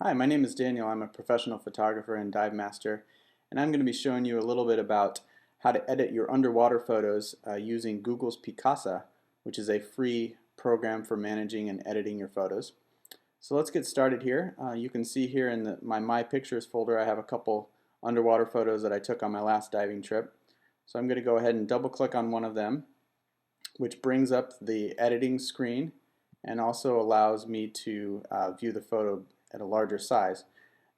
Hi, my name is Daniel. I'm a professional photographer and dive master, and I'm going to be showing you a little bit about how to edit your underwater photos using Google's Picasa, which is a free program for managing and editing your photos. So let's get started here. You can see here in my Pictures folder I have a couple underwater photos that I took on my last diving trip. So I'm going to go ahead and double click on one of them, which brings up the editing screen and also allows me to view the photo at a larger size.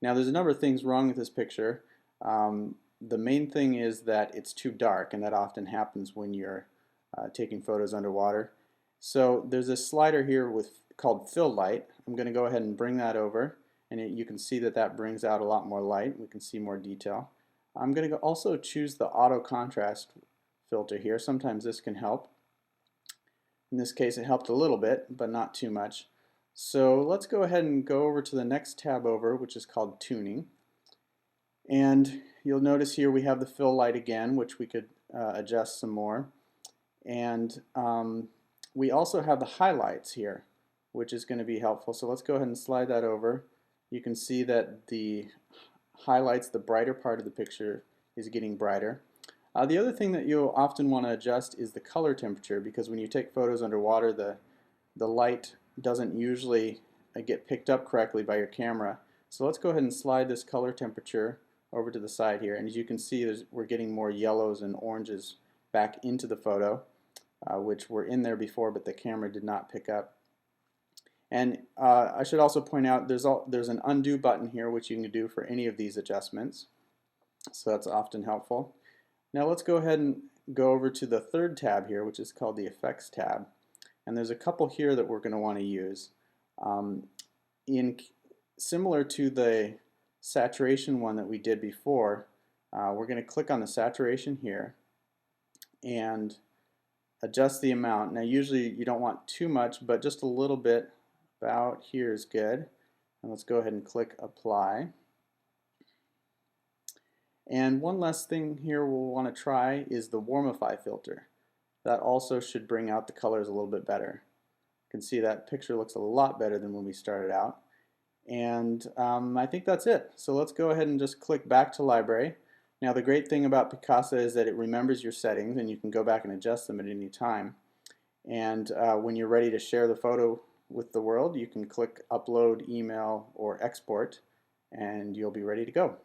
Now there's a number of things wrong with this picture. The main thing is that it's too dark, and that often happens when you're taking photos underwater. So there's a slider here called fill light. I'm going to go ahead and bring that over, and you can see that that brings out a lot more light. We can see more detail. I'm going to also choose the auto contrast filter here. Sometimes this can help. In this case it helped a little bit, but not too much. So let's go ahead and go over to the next tab over, which is called Tuning. And you'll notice here we have the fill light again, which we could adjust some more. And we also have the highlights here, which is going to be helpful. So let's go ahead and slide that over. You can see that the highlights, the brighter part of the picture, is getting brighter. The other thing that you'll often want to adjust is the color temperature, because when you take photos underwater, the light doesn't usually get picked up correctly by your camera. So let's go ahead and slide this color temperature over to the side here, and as you can see we're getting more yellows and oranges back into the photo, which were in there before but the camera did not pick up. And I should also point out there's an undo button here which you can do for any of these adjustments, so that's often helpful. Now let's go ahead and go over to the third tab here, which is called the Effects tab. And there's a couple here that we're going to want to use. Similar to the saturation one that we did before, we're going to click on the saturation here and adjust the amount. Now usually you don't want too much, but just a little bit about here is good. And let's go ahead and click Apply. And one last thing here we'll want to try is the Warmify filter. That also should bring out the colors a little bit better. You can see that picture looks a lot better than when we started out. And I think that's it. So let's go ahead and just click back to library. Now the great thing about Picasa is that it remembers your settings and you can go back and adjust them at any time. And when you're ready to share the photo with the world, you can click Upload, Email, or Export, and you'll be ready to go.